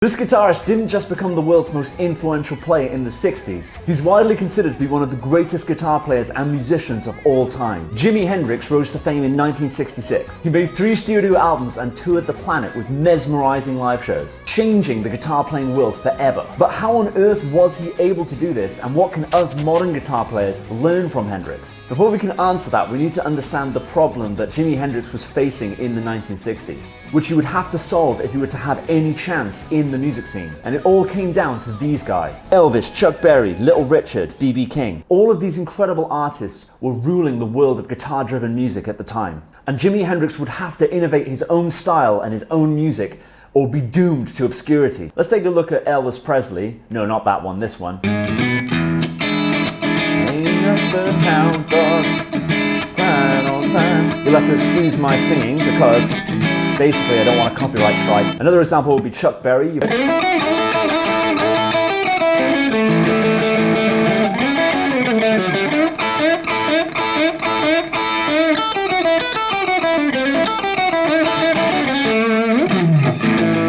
This guitarist didn't just become the world's most influential player in the 60s, he's widely considered to be one of the greatest guitar players and musicians of all time. Jimi Hendrix rose to fame in 1966. He made 3 studio albums and toured the planet with mesmerizing live shows, changing the guitar playing world forever. But how on earth was he able to do this, and what can us modern guitar players learn from Hendrix? Before we can answer that, we need to understand the problem that Jimi Hendrix was facing in the 1960s, which he would have to solve if he were to have any chance in the music scene. And it all came down to these guys: Elvis, Chuck Berry, Little Richard, B.B. King. All of these incredible artists were ruling the world of guitar-driven music at the time. And Jimi Hendrix would have to innovate his own style and his own music, or be doomed to obscurity. Let's take a look at Elvis Presley. No, not that one, this one. You'll have to excuse my singing because basically I don't want a copyright strike. Another example would be Chuck Berry.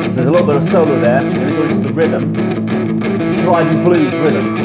So there's a little bit of solo there. We're going to go into the rhythm. Driving blues rhythm.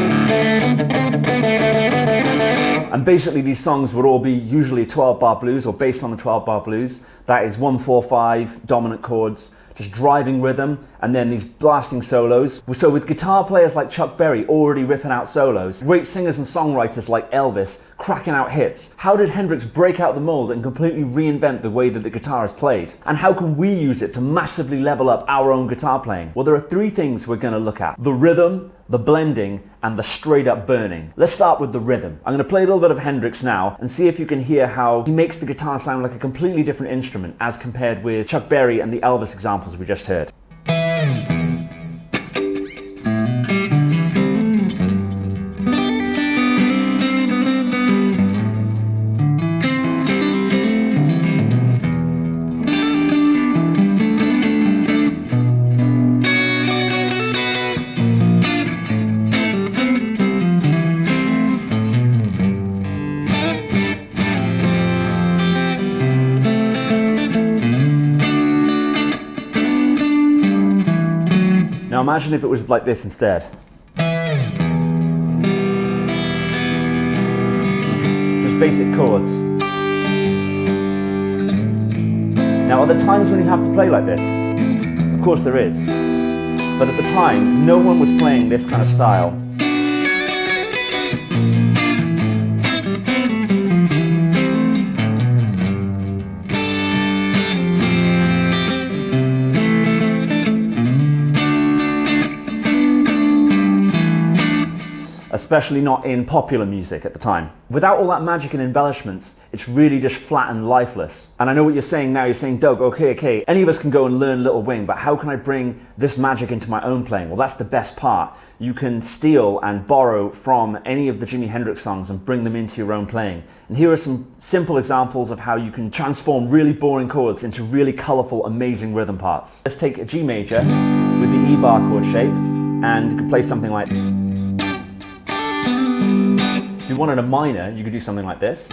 And basically these songs would all be usually 12-bar blues or based on the 12-bar blues. That is 1-4-5 dominant chords, just driving rhythm, and then these blasting solos. So with guitar players like Chuck Berry already ripping out solos, great singers and songwriters like Elvis cracking out hits, how did Hendrix break out the mold and completely reinvent the way that the guitar is played? And how can we use it to massively level up our own guitar playing? Well, there are 3 things we're going to look at: the rhythm, the blending, and the straight up burning. Let's start with the rhythm. I'm going to play a little bit of Hendrix now and see if you can hear how he makes the guitar sound like a completely different instrument as compared with Chuck Berry and the Elvis examples we just heard. Now imagine if it was like this instead. Just basic chords. Now are there times when you have to play like this? Of course there is. But at the time, no one was playing this kind of style. Especially not in popular music at the time. Without all that magic and embellishments, it's really just flat and lifeless. And I know what you're saying now, you're saying, Doug, okay, any of us can go and learn Little Wing, but how can I bring this magic into my own playing? Well, that's the best part. You can steal and borrow from any of the Jimi Hendrix songs and bring them into your own playing. And here are some simple examples of how you can transform really boring chords into really colorful, amazing rhythm parts. Let's take a G major with the E bar chord shape, and you can play something like... If you wanted a minor, you could do something like this.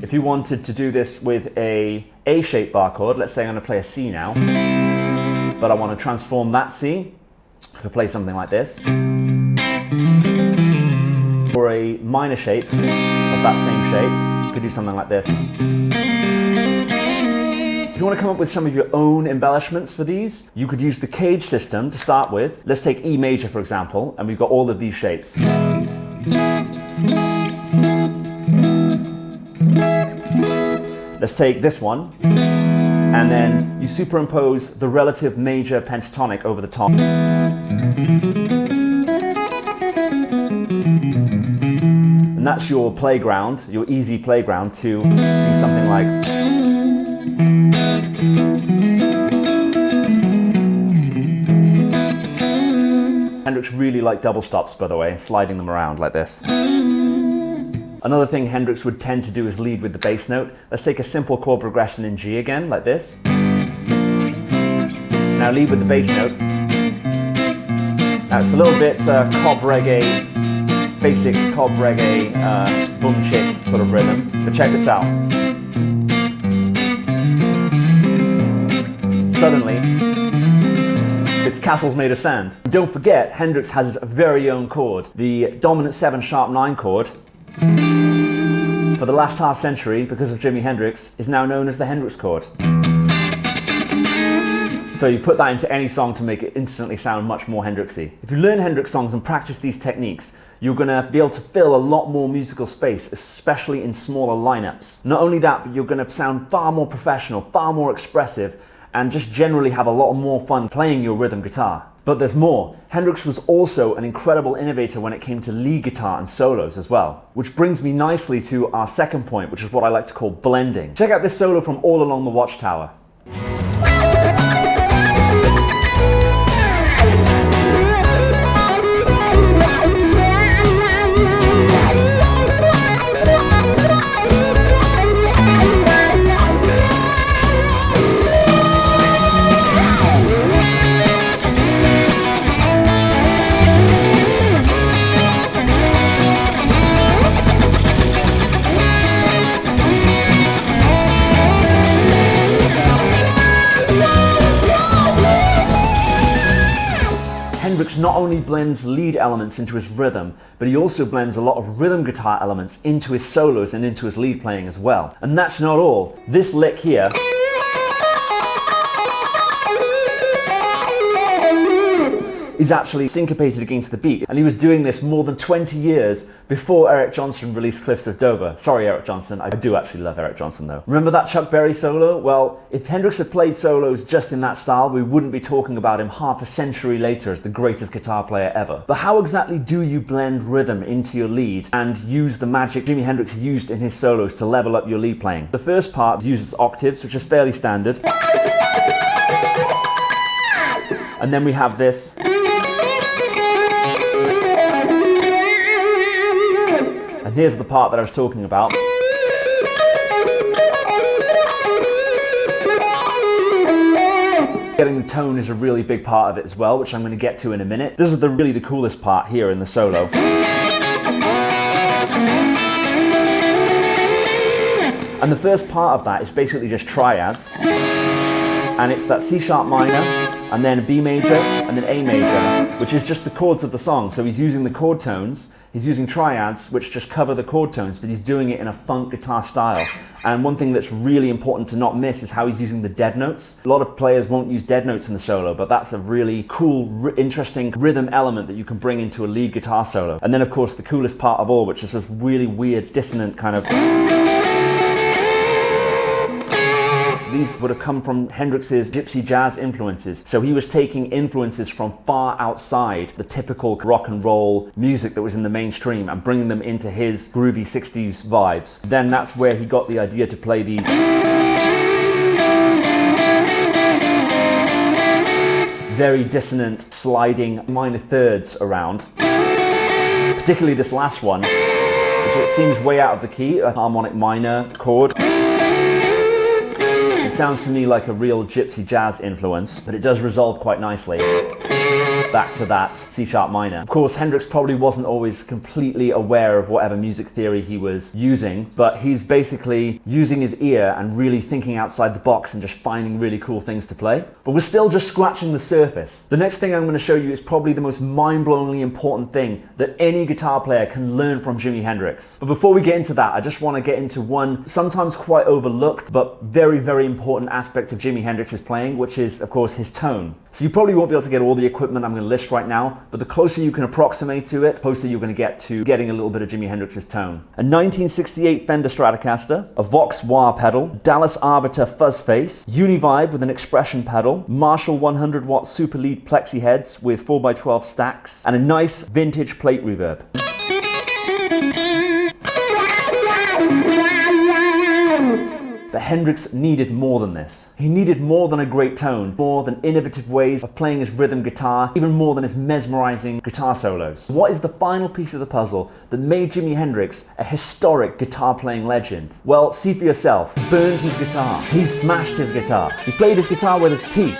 If you wanted to do this with a A-shaped bar chord, let's say I'm going to play a C now, but I want to transform that C, I could play something like this. Or a minor shape of that same shape, you could do something like this. If you want to come up with some of your own embellishments for these, you could use the cage system to start with. Let's take E major, for example, and we've got all of these shapes. Let's take this one, and then you superimpose the relative major pentatonic over the top. And that's your playground, your easy playground to do something like... Hendrix really liked double stops, by the way, and sliding them around like this. Another thing Hendrix would tend to do is lead with the bass note. Let's take a simple chord progression in G again, like this. Now lead with the bass note. Now it's a little bit cob reggae, basic cob reggae, boom chick sort of rhythm, but check this out. suddenly it's castles made of sand. Don't forget, Hendrix has his very own chord, the dominant 7 sharp 9 chord. For the last half century, because of Jimi Hendrix, is now known as the Hendrix chord. So you put that into any song to make it instantly sound much more Hendrixy. If you learn Hendrix songs and practice these techniques, you're going to be able to fill a lot more musical space, especially in smaller lineups. Not only that, but you're going to sound far more professional, far more expressive, and just generally have a lot more fun playing your rhythm guitar. But there's more. Hendrix was also an incredible innovator when it came to lead guitar and solos as well. Which brings me nicely to our second point, which is what I like to call blending. Check out this solo from All Along the Watchtower. Hendrix not only blends lead elements into his rhythm, but he also blends a lot of rhythm guitar elements into his solos and into his lead playing as well. And that's not all. This lick here is actually syncopated against the beat, and he was doing this more than 20 years before Eric Johnson released Cliffs of Dover. Sorry, Eric Johnson, I do actually love Eric Johnson though. Remember that Chuck Berry solo? Well, if Hendrix had played solos just in that style, we wouldn't be talking about him half a century later as the greatest guitar player ever. But how exactly do you blend rhythm into your lead and use the magic Jimi Hendrix used in his solos to level up your lead playing? The first part uses octaves, which is fairly standard. And then we have this. And here's the part that I was talking about. Getting the tone is a really big part of it as well, which I'm going to get to in a minute. This is really the coolest part here in the solo. And the first part of that is basically just triads. And it's that C sharp minor, and then B major, and then A major, which is just the chords of the song. So he's using the chord tones, he's using triads, which just cover the chord tones, but he's doing it in a funk guitar style. And one thing that's really important to not miss is how he's using the dead notes. A lot of players won't use dead notes in the solo, but that's a really cool, interesting rhythm element that you can bring into a lead guitar solo. And then of course the coolest part of all, which is this really weird, dissonant kind of... These would have come from Hendrix's gypsy jazz influences. So he was taking influences from far outside the typical rock and roll music that was in the mainstream and bringing them into his groovy 60s vibes. Then that's where he got the idea to play these very dissonant, sliding minor thirds around. Particularly this last one, which it seems way out of the key, a harmonic minor chord. It sounds to me like a real gypsy jazz influence, but it does resolve quite nicely back to that C sharp minor. Of course, Hendrix probably wasn't always completely aware of whatever music theory he was using, but he's basically using his ear and really thinking outside the box and just finding really cool things to play. But we're still just scratching the surface. The next thing I'm going to show you is probably the most mind-blowingly important thing that any guitar player can learn from Jimi Hendrix. But before we get into that, I just want to get into one sometimes quite overlooked but very, very important aspect of Jimi Hendrix's playing, which is, of course, his tone. So you probably won't be able to get all the equipment I'm going to list right now, but the closer you can approximate to it, the closer you're going to get to getting a little bit of Jimi Hendrix's tone. A 1968 Fender Stratocaster, a Vox wah pedal, Dallas Arbiter fuzz face, Univibe with an expression pedal, Marshall 100 watt super lead plexi heads with 4x12 stacks, and a nice vintage plate reverb. But Hendrix needed more than this. He needed more than a great tone, more than innovative ways of playing his rhythm guitar, even more than his mesmerizing guitar solos. What is the final piece of the puzzle that made Jimi Hendrix a historic guitar playing legend? Well, see for yourself. He burned his guitar. He smashed his guitar. He played his guitar with his teeth.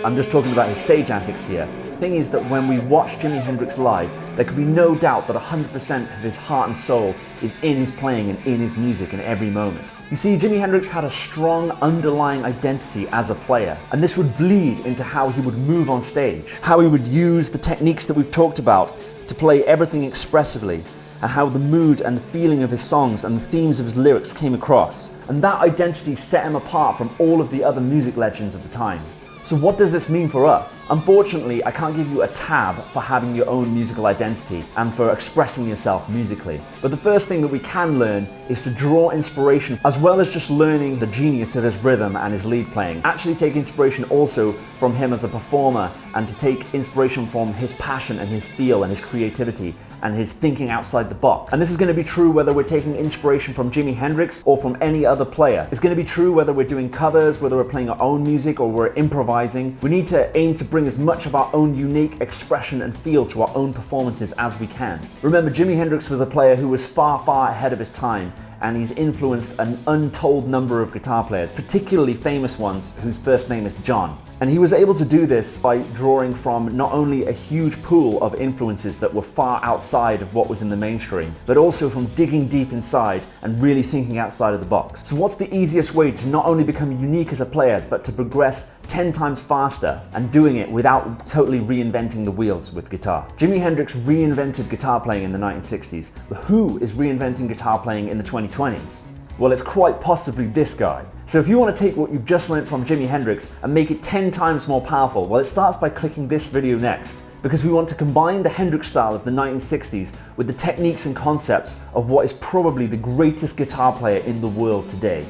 I'm just talking about his stage antics here. thing is that when we watch Jimi Hendrix live, there can be no doubt that 100% of his heart and soul is in his playing and in his music in every moment. You see, Jimi Hendrix had a strong underlying identity as a player, and this would bleed into how he would move on stage, how he would use the techniques that we've talked about to play everything expressively, and how the mood and the feeling of his songs and the themes of his lyrics came across. And that identity set him apart from all of the other music legends of the time. So what does this mean for us? Unfortunately, I can't give you a tab for having your own musical identity and for expressing yourself musically. But the first thing that we can learn is to draw inspiration, as well as just learning the genius of his rhythm and his lead playing. Actually take inspiration also from him as a performer, and to take inspiration from his passion and his feel and his creativity and his thinking outside the box. And this is going to be true whether we're taking inspiration from Jimi Hendrix or from any other player. It's going to be true whether we're doing covers, whether we're playing our own music or we're improvising. We need to aim to bring as much of our own unique expression and feel to our own performances as we can. Remember, Jimi Hendrix was a player who was far, far ahead of his time, and he's influenced an untold number of guitar players, particularly famous ones whose first name is John. And he was able to do this by drawing from not only a huge pool of influences that were far outside of what was in the mainstream, but also from digging deep inside and really thinking outside of the box. So what's the easiest way to not only become unique as a player, but to progress 10 times faster, and doing it without totally reinventing the wheels with guitar? Jimi Hendrix reinvented guitar playing in the 1960s, but who is reinventing guitar playing in the 2020s? Well, it's quite possibly this guy. So if you want to take what you've just learned from Jimi Hendrix and make it 10 times more powerful, well, it starts by clicking this video next, because we want to combine the Hendrix style of the 1960s with the techniques and concepts of what is probably the greatest guitar player in the world today.